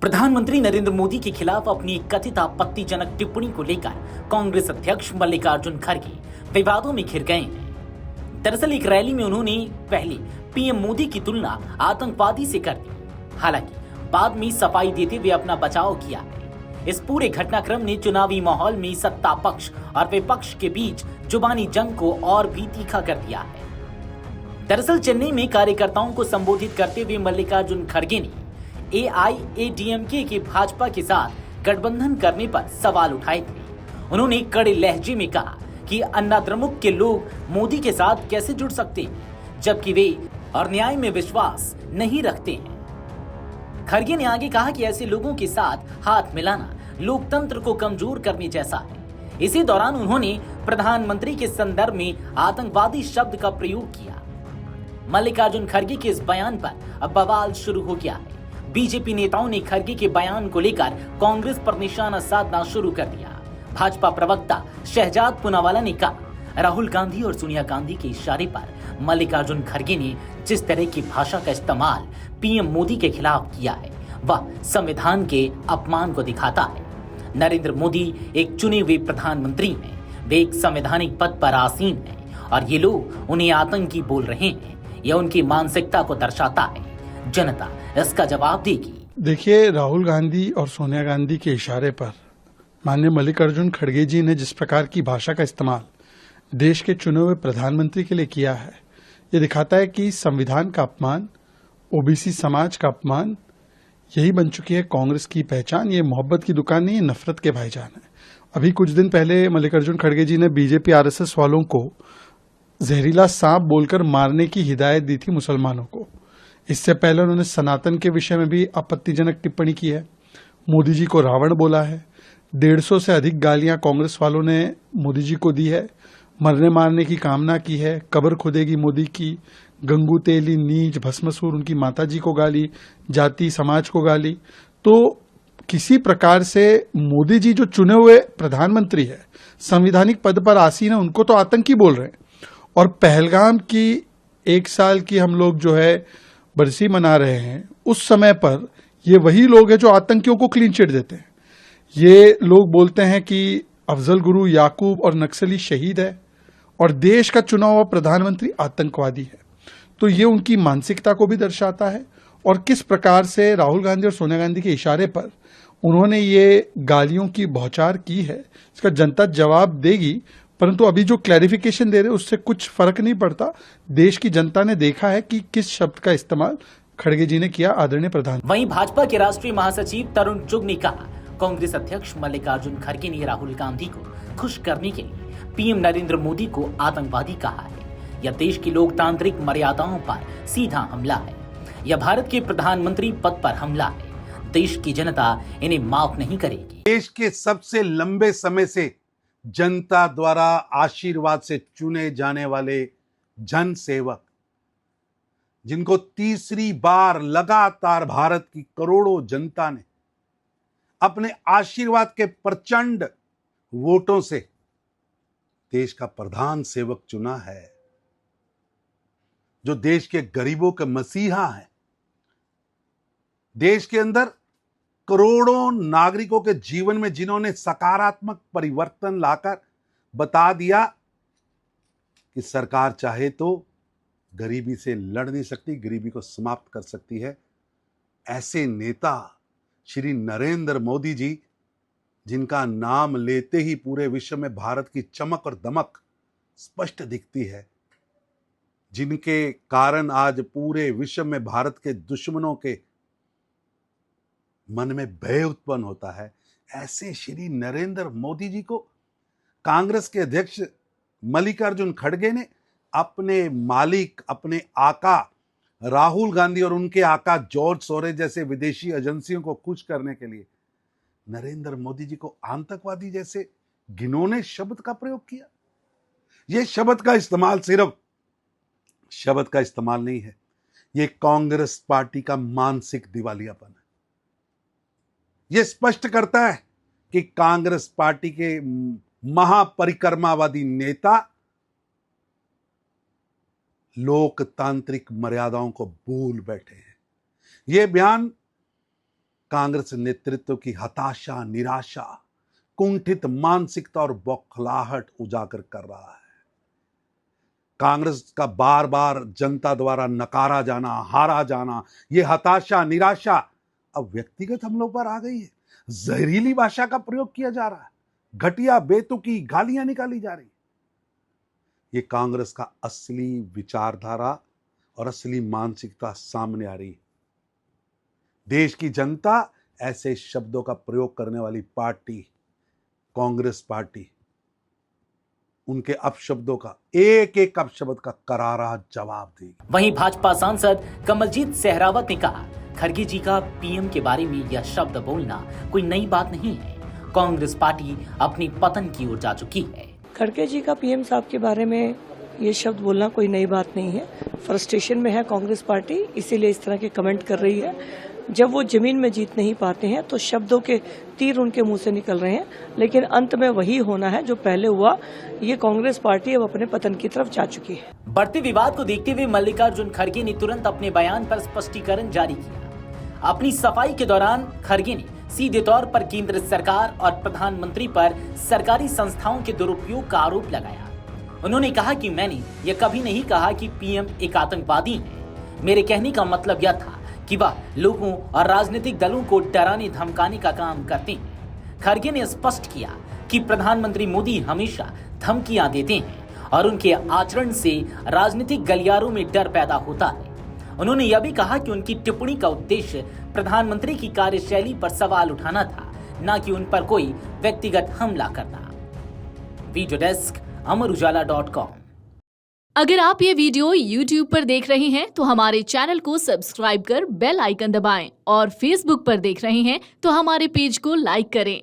प्रधानमंत्री नरेंद्र मोदी के खिलाफ अपनी कथित आपत्तिजनक टिप्पणी को लेकर कांग्रेस अध्यक्ष मल्लिकार्जुन खड़गे विवादों में घिर गए हैं। दरअसल एक रैली में उन्होंने पहले पीएम मोदी की तुलना आतंकवादी से कर दी, हालांकि बाद में सफाई देते हुए अपना बचाव किया है। इस पूरे घटनाक्रम ने चुनावी माहौल में सत्ता पक्ष और विपक्ष के बीच जुबानी जंग को और भी तीखा कर दिया है। दरअसल चेन्नई में कार्यकर्ताओं को संबोधित करते हुए मल्लिकार्जुन खड़गे ने एआईएडीएमके के भाजपा के साथ गठबंधन करने पर सवाल उठाए थे। उन्होंने कड़े लहजे में कहा कि अन्नाद्रमुक के लोग मोदी के साथ कैसे जुड़ सकते हैं, जबकि वे और न्याय में विश्वास नहीं रखते हैं। खड़गे ने आगे कहा कि ऐसे लोगों के साथ हाथ मिलाना लोकतंत्र को कमजोर करने जैसा है। इसी दौरान उन्होंने प्रधानमंत्री के संदर्भ में आतंकवादी शब्द का प्रयोग किया। मल्लिकार्जुन खड़गे के इस बयान पर अब बवाल शुरू हो गया है। बीजेपी नेताओं ने खड़गे के बयान को लेकर कांग्रेस पर निशाना साधना शुरू कर दिया। भाजपा प्रवक्ता शहजाद पूनावाला ने कहा, राहुल गांधी और सोनिया गांधी के इशारे पर मल्लिकार्जुन खड़गे ने जिस तरह की भाषा का इस्तेमाल पीएम मोदी के खिलाफ किया है वह संविधान के अपमान को दिखाता है। नरेंद्र मोदी एक चुने हुए प्रधानमंत्री हैं, वे एक संवैधानिक पद पर आसीन हैं और ये लोग उन्हें आतंकी बोल रहे हैं। यह उनकी मानसिकता को दर्शाता है। जनता इसका जवाब देगी। देखिए, राहुल गांधी और सोनिया गांधी के इशारे पर माननीय मल्लिकार्जुन खड़गे जी ने जिस प्रकार की भाषा का इस्तेमाल देश के चुने हुए प्रधानमंत्री के लिए किया है, ये दिखाता है कि संविधान का अपमान, ओबीसी समाज का अपमान, यही बन चुकी है कांग्रेस की पहचान। ये मोहब्बत की दुकान नहीं, ये नफरत के भाईजान है। अभी कुछ दिन पहले मल्लिकार्जुन खड़गे जी ने बीजेपी आरएसएस वालों को जहरीला सांप बोलकर मारने की हिदायत दी थी मुसलमानों को। इससे पहले उन्होंने सनातन के विषय में भी आपत्तिजनक टिप्पणी की है। मोदी जी को रावण बोला है। 150 से अधिक गालियां कांग्रेस वालों ने मोदी जी को दी है। मरने मारने की कामना की है। कब्र खुदेगी मोदी की। गंगू तेली, नीच, भस्मसुर, उनकी माताजी को गाली, जाति समाज को गाली। तो किसी प्रकार से मोदी जी जो चुने हुए प्रधानमंत्री है, संवैधानिक पद पर आसीन है, उनको तो आतंकी बोल रहे हैं। और पहलगाम की 1 साल की हम लोग जो है बरसी मना रहे हैं, उस समय पर ये वही लोग हैं जो आतंकियों को क्लीन चिट देते हैं। ये लोग बोलते हैं कि अफजल गुरु याकूब और नक्सली शहीद है और देश का चुना हुआ प्रधानमंत्री आतंकवादी है। तो ये उनकी मानसिकता को भी दर्शाता है और किस प्रकार से राहुल गांधी और सोनिया गांधी के इशारे पर उन्होंने ये गालियों की बौछार की है, इसका जनता जवाब देगी। परंतु अभी जो क्लैरिफिकेशन दे रहे हैं उससे कुछ फर्क नहीं पड़ता। देश की जनता ने देखा है कि किस शब्द का इस्तेमाल खड़गे जी ने किया, आदरणीय प्रधान। वहीं भाजपा के राष्ट्रीय महासचिव तरुण चुग ने कहा, कांग्रेस अध्यक्ष मल्लिकार्जुन खड़गे ने राहुल गांधी को खुश करने के लिए पीएम नरेंद्र मोदी को आतंकवादी कहा है। यह देश की लोकतांत्रिक मर्यादाओं पर सीधा हमला है। यह भारत के प्रधानमंत्री पद पर हमला है। देश की जनता इन्हें माफ नहीं करेगी। देश के सबसे लंबे समय से जनता द्वारा आशीर्वाद से चुने जाने वाले जन सेवक, जिनको तीसरी बार लगातार भारत की करोड़ों जनता ने अपने आशीर्वाद के प्रचंड वोटों से देश का प्रधान सेवक चुना है, जो देश के गरीबों के मसीहा हैं, देश के अंदर करोड़ों नागरिकों के जीवन में जिन्होंने सकारात्मक परिवर्तन लाकर बता दिया कि सरकार चाहे तो गरीबी से लड़ नहीं सकती, गरीबी को समाप्त कर सकती है। ऐसे नेता श्री नरेंद्र मोदी जी, जिनका नाम लेते ही पूरे विश्व में भारत की चमक और दमक स्पष्ट दिखती है, जिनके कारण आज पूरे विश्व में भारत के दुश्मनों के मन में भय उत्पन्न होता है, ऐसे श्री नरेंद्र मोदी जी को कांग्रेस के अध्यक्ष मल्लिकार्जुन खड़गे ने अपने मालिक, अपने आका राहुल गांधी और उनके आका जॉर्ज सोरेस जैसे विदेशी एजेंसियों को खुश करने के लिए नरेंद्र मोदी जी को आतंकवादी जैसे घिनौने शब्द का प्रयोग किया। यह शब्द का इस्तेमाल सिर्फ शब्द का इस्तेमाल नहीं है, यह कांग्रेस पार्टी का मानसिक दिवालियापन है। यह स्पष्ट करता है कि कांग्रेस पार्टी के महापरिक्रमावादी नेता लोकतांत्रिक मर्यादाओं को भूल बैठे हैं। यह बयान कांग्रेस नेतृत्व की हताशा, निराशा, कुंठित मानसिकता और बौखलाहट उजागर कर रहा है। कांग्रेस का बार बार जनता द्वारा नकारा जाना, हारा जाना, यह हताशा, निराशा अब व्यक्तिगत हमलों पर आ गई है। जहरीली भाषा का प्रयोग किया जा रहा है, घटिया बेतुकी गालियां निकाली जा रही। ये कांग्रेस का असली विचारधारा और असली मानसिकता सामने आ रही है। देश की जनता ऐसे शब्दों का प्रयोग करने वाली पार्टी कांग्रेस पार्टी, उनके अपशब्दों का, एक एक अपशब्द का करारा जवाब देगी। वहीं भाजपा सांसद कमलजीत सहरावत ने कहा, खड़गे जी का पीएम के बारे में यह शब्द बोलना कोई नई बात नहीं है। कांग्रेस पार्टी अपनी पतन की ओर जा चुकी है। खड़गे जी का पीएम साहब के बारे में ये शब्द बोलना कोई नई बात नहीं है। फ्रस्ट्रेशन में है कांग्रेस पार्टी, इसीलिए इस तरह के कमेंट कर रही है। जब वो जमीन में जीत नहीं पाते हैं तो शब्दों के तीर उनके मुंह से निकल रहे हैं, लेकिन अंत में वही होना है जो पहले हुआ। ये कांग्रेस पार्टी अब अपने पतन की तरफ जा चुकी है। बढ़ते विवाद को देखते हुए मल्लिकार्जुन खड़गे ने तुरंत अपने बयान पर स्पष्टीकरण जारी किया। अपनी सफाई के दौरान खड़गे ने सीधे तौर पर केंद्र सरकार और प्रधानमंत्री पर सरकारी संस्थाओं के दुरुपयोग का आरोप लगाया। उन्होंने कहा कि मैंने यह कभी नहीं कहा कि पीएम एक आतंकवादी है। मेरे कहने का मतलब यह था कि वह लोगों और राजनीतिक दलों को डराने धमकाने का काम करते हैं। खड़गे ने स्पष्ट किया कि प्रधानमंत्री मोदी हमेशा धमकियां देते हैं और उनके आचरण से राजनीतिक गलियारों में डर पैदा होता है। उन्होंने यह भी कहा कि उनकी टिप्पणी का उद्देश्य प्रधानमंत्री की कार्यशैली पर सवाल उठाना था, न कि उन पर कोई व्यक्तिगत हमला करना। वीडियो डेस्क अमरउजाला.com। अगर आप ये वीडियो YouTube पर देख रहे हैं तो हमारे चैनल को सब्सक्राइब कर बेल आइकन दबाएं और Facebook पर देख रहे हैं तो हमारे पेज को लाइक करें।